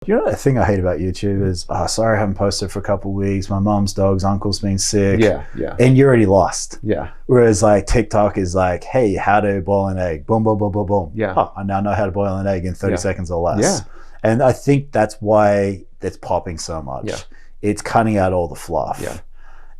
You know, the thing I hate about YouTube is, sorry I haven't posted for a couple of weeks. My mom's dog's uncle's been sick. Yeah. And you're already lost. Yeah. Whereas like TikTok is like, hey, how to boil an egg. Boom, boom, boom, boom, boom. Yeah. Oh, I now know how to boil an egg in 30 seconds or less. Yeah. And I think that's why it's popping so much. Yeah. It's cutting out all the fluff. Yeah.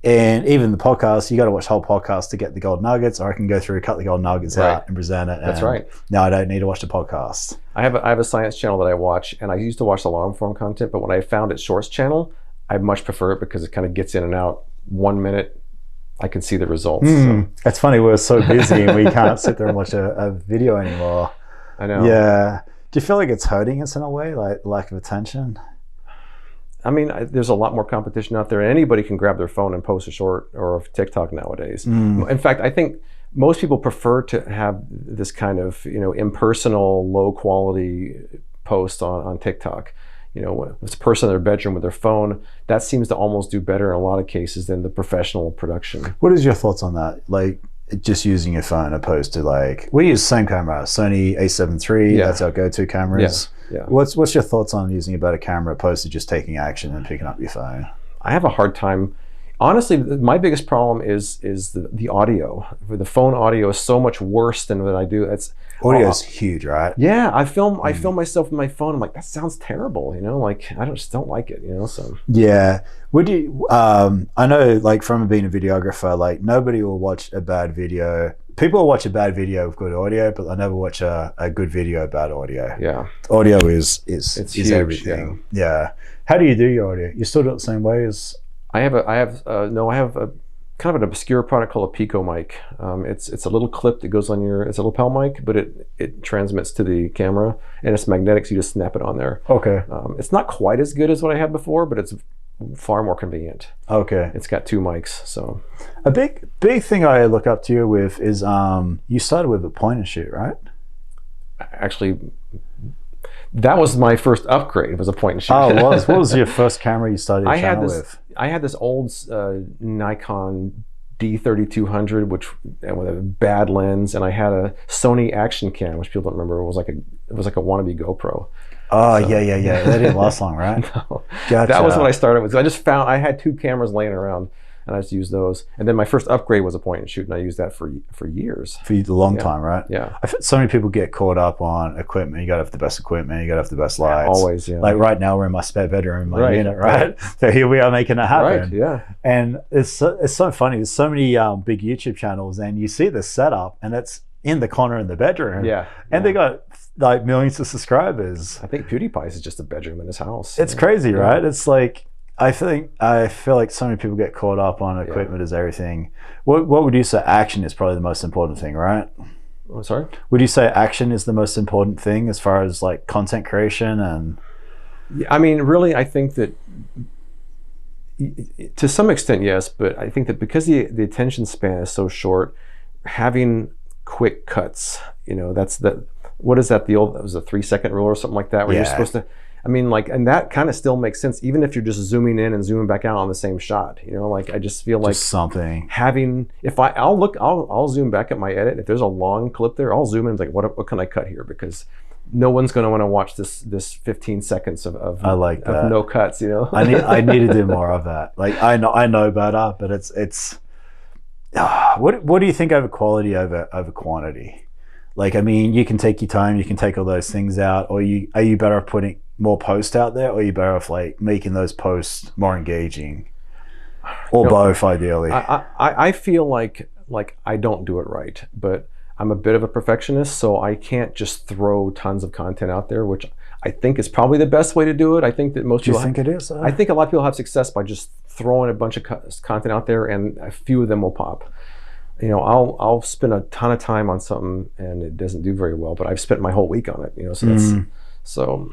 And even the podcast, you got to watch the whole podcast to get the gold nuggets, or I can go through, cut the gold nuggets out and present it. That's right. Now I don't need to watch the podcast. I have a science channel that I watch, and I used to watch the long form content, but when I found its shorts channel, I much prefer it because it kind of gets in and out. 1 minute, I can see the results. So. It's funny, we're so busy and we can't sit there and watch a video anymore. I know. Yeah. Do you feel like it's hurting us in a way, like lack of attention? I mean, there's a lot more competition out there. Anybody can grab their phone and post a short or a TikTok nowadays. In fact, I think most people prefer to have this kind of, impersonal, low quality post on TikTok. It's a person in their bedroom with their phone. That seems to almost do better in a lot of cases than the professional production. What is your thoughts on that? Like just using your phone opposed to like, we use the same camera, Sony A7 III, that's our go-to cameras. Yeah. What's your thoughts on using a better camera opposed to just taking action and picking up your phone? I have a hard time. Honestly, my biggest problem is the audio. The phone audio is so much worse than what I do. Audio is huge, right? Yeah, I film myself with my phone. I'm like, that sounds terrible, like I just don't like it, so. Yeah. Would you, I know like from being a videographer, like nobody will watch a bad video. People will watch a bad video with good audio, but they'll never watch a good video with bad audio. Yeah. Audio is huge, everything. Yeah. How do you do your audio? You still do it the same way as? I have a kind of an obscure product called a Pico mic. It's a little clip that goes on it's a lapel mic, but it transmits to the camera, and it's magnetic, so you just snap it on there. Okay. It's not quite as good as what I had before, but it's far more convenient. Okay. It's got 2 mics, so. A big thing I look up to you with is you started with a point and shoot, right? Actually, that was my first upgrade. It was a point and shoot. Oh, it was. What was your first camera you started your channel with? I had this old Nikon D3200, with a bad lens, and I had a Sony Action Cam, which people don't remember. It was like a wannabe GoPro. Oh, so. Yeah. That didn't last long, right? No. Gotcha. That was what I started with. I just found I had 2 cameras laying around, and I just used those. And then my first upgrade was a point and shoot, and I used that for years. For a long time, right? Yeah. I think so many people get caught up on equipment. You got to have the best equipment. You got to have the best lights. Always, yeah. Like right now, we're in my spare bedroom in my unit, right? So here we are making it happen. Right. Yeah. And it's so funny. There's so many big YouTube channels, and you see the setup, and it's in the corner in the bedroom. Yeah. And they got like millions of subscribers. I think PewDiePie's is just a bedroom in his house. It's crazy, right? It's like, I feel like so many people get caught up on equipment as everything. What would you say? Action is probably the most important thing, right? I'm sorry? Would you say action is the most important thing as far as like content creation? And I mean, really, I think that to some extent, yes, but I think that because the attention span is so short, having quick cuts, what is that? That was a 3-second rule or something like that, where you're supposed to, and that kind of still makes sense, even if you're just zooming in and zooming back out on the same shot. I just feel like just something having. I'll zoom back at my edit. If there's a long clip there, I'll zoom in. Like, what can I cut here? Because no one's going to want to watch this 15 seconds of no cuts. I need to do more of that. Like I know better, but it's. What do you think over quality over quantity? Like, you can take your time, you can take all those things out, or are you better off putting more posts out there, or are you better off like making those posts more engaging, or both ideally? I feel like I don't do it right, but I'm a bit of a perfectionist, so I can't just throw tons of content out there, which I think is probably the best way to do it. I think that most people. Do you think it is? I think a lot of people have success by just throwing a bunch of content out there, and a few of them will pop. I'll spend a ton of time on something and it doesn't do very well, but I've spent my whole week on it. So that's so.